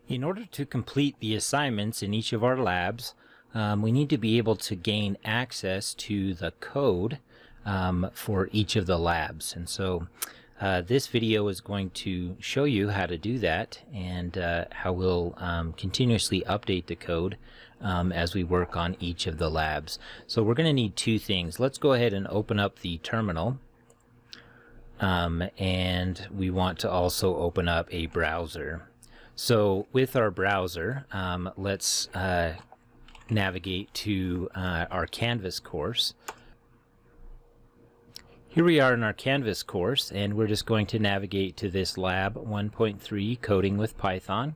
In order to complete the assignments in each of our labs, we need to be able to gain access to the code for each of the labs. And so this video is going to show you how to do that and how we'll continuously update the code as we work on each of the labs. So we're going to need two things. Let's go ahead and open up the terminal. And we want to also open up a browser. So with our browser, let's navigate to our Canvas course. Here we are in our Canvas course, and we're just going to navigate to this lab 1.3 coding with Python.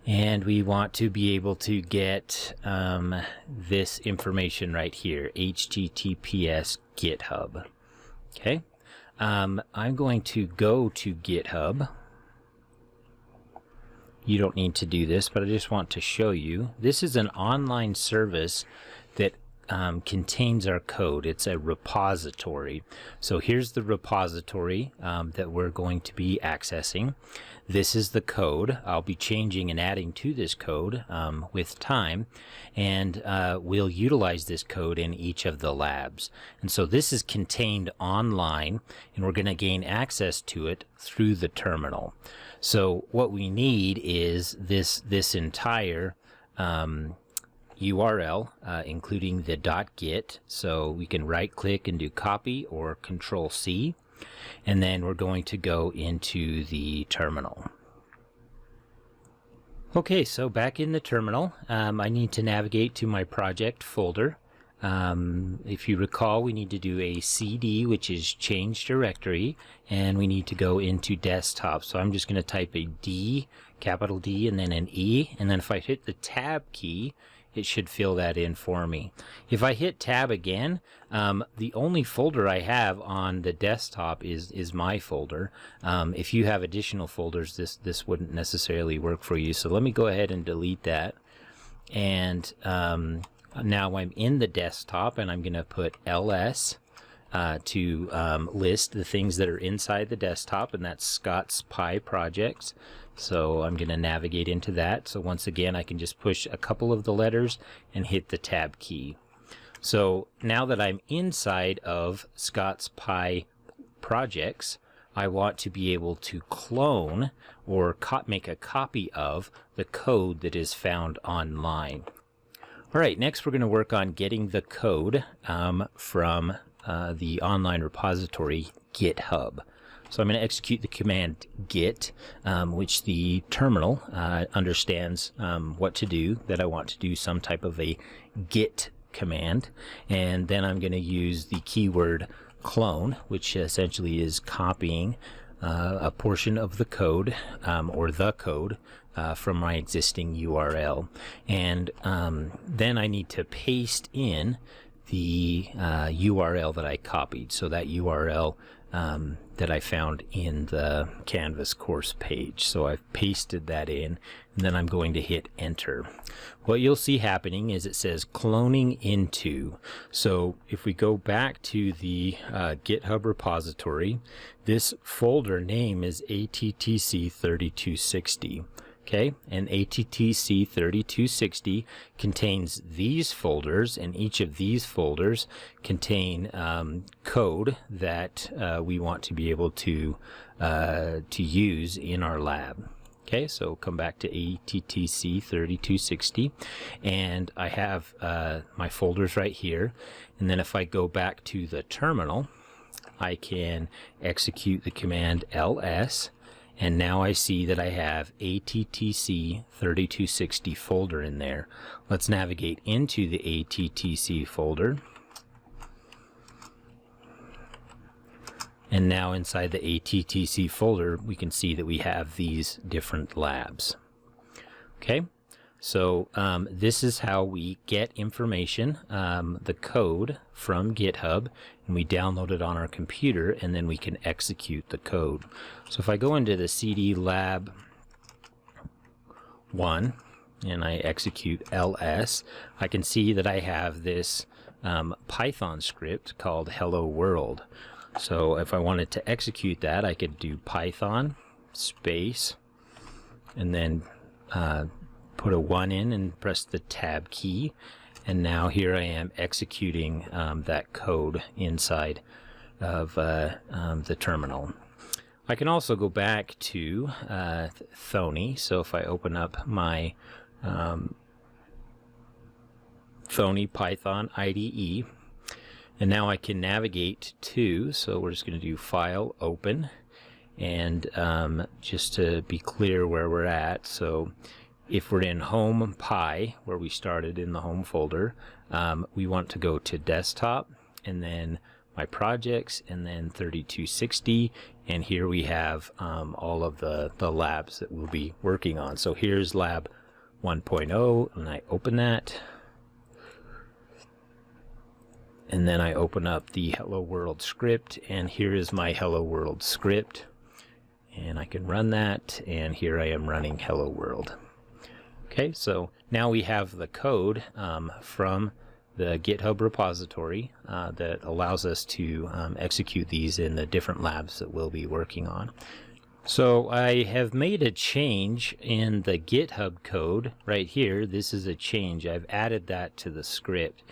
And we want to be able to get this information right here, HTTPS GitHub. Okay, I'm going to go to GitHub. You don't need to do this, but I just want to show you. This is an online service that contains our code. It's a repository. So here's the repository that we're going to be accessing. This is the code. I'll be changing and adding to this code with time, and we'll utilize this code in each of the labs. And so this is contained online, and we're going to gain access to it through the terminal. So what we need is this entire URL, including the .git. So we can right click and do copy or Control C, and then we're going to go into the terminal. Okay, so back in the terminal, I need to navigate to my project folder. If you recall, we need to do a CD, which is change directory, and we need to go into desktop. So I'm just going to type a D, capital D, and then an E, and then if I hit the tab key, it should fill that in for me. If I hit tab again, the only folder I have on the desktop is my folder. If you have additional folders, this wouldn't necessarily work for you. So let me go ahead and delete that. And now I'm in the desktop, and I'm going to put ls to list the things that are inside the desktop, and that's Scott's Pi projects. So I'm going to navigate into that. So once again, I can just push a couple of the letters and hit the tab key. So now that I'm inside of Scott's Pi projects, I want to be able to clone or make a copy of the code that is found online. All right, next we're going to work on getting the code from the online repository GitHub. So I'm going to execute the command git, which the terminal understands what to do, that I want to do some type of a git command. And then I'm going to use the keyword clone, which essentially is copying a portion of the code or the code from my existing URL. And then I need to paste in the URL that I copied. So that URL that I found in the Canvas course page. So I've pasted that in, and then I'm going to hit enter. What you'll see happening is it says cloning into. So if we go back to the GitHub repository, this folder name is ATTC3260. Okay, and ATTC3260 contains these folders, and each of these folders contain code that we want to be able to use in our lab. Okay, so come back to ATTC3260, and I have my folders right here. And then if I go back to the terminal, I can execute the command ls. And now I see that I have ATTC3260 folder in there. Let's navigate into the ATTC folder. And now inside the ATTC folder, we can see that we have these different labs. Okay, so this is how we get information, the code from GitHub, and we download it on our computer, and then we can execute the code. So if I go into the CD lab 1 and I execute ls, I can see that I have this Python script called hello world. So if I wanted to execute that, I could do Python space and then put a 1 in and press the tab key, and now here I am executing that code inside of the terminal. I can also go back to Thony. So if I open up my Thony Python IDE, and now I can navigate to, so we're just going to do File, Open, and just to be clear where we're at, so if we're in Home Pi, where we started in the Home folder, we want to go to Desktop, and then My Projects, and then 3260, and here we have all of the labs that we'll be working on. So here's Lab 1.0, and I open that, and then I open up the Hello World script, and here is my Hello World script, and I can run that, and here I am running Hello World. Okay, so now we have the code from the GitHub repository that allows us to execute these in the different labs that we'll be working on. So I have made a change in the GitHub code right here. This is a change. I've added that to the script.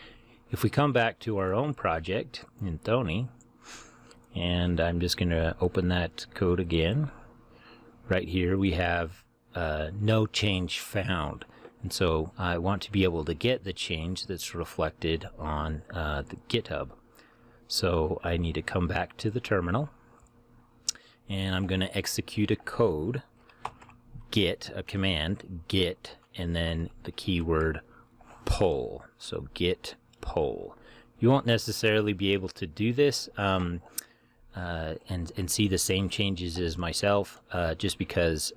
If we come back to our own project in Thony, and I'm just going to open that code again, right here we have no change found. And so I want to be able to get the change that's reflected on the GitHub. So I need to come back to the terminal, and I'm going to execute a code, a command, git, and then the keyword pull. So git pull. You won't necessarily be able to do this and see the same changes as myself, just because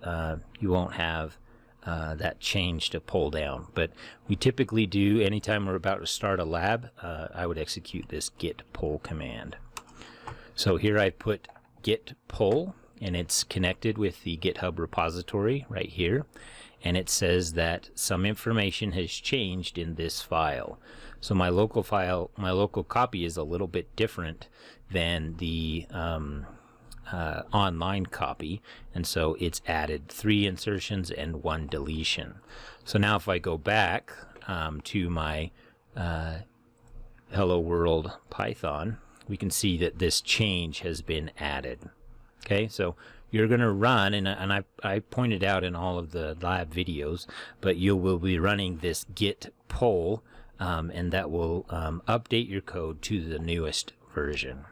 you won't have that change to pull down. But we typically do, anytime we're about to start a lab, I would execute this git pull command. So here I put git pull, and it's connected with the GitHub repository right here, and it says that some information has changed in this file. So my local file, my local copy is a little bit different than the online copy, and so it's added 3 insertions and 1 deletion. So now if I go back to my Hello World Python, we can see that this change has been added. Okay, so you're going to run, and I pointed out in all of the lab videos, but you will be running this git pull, and that will update your code to the newest version.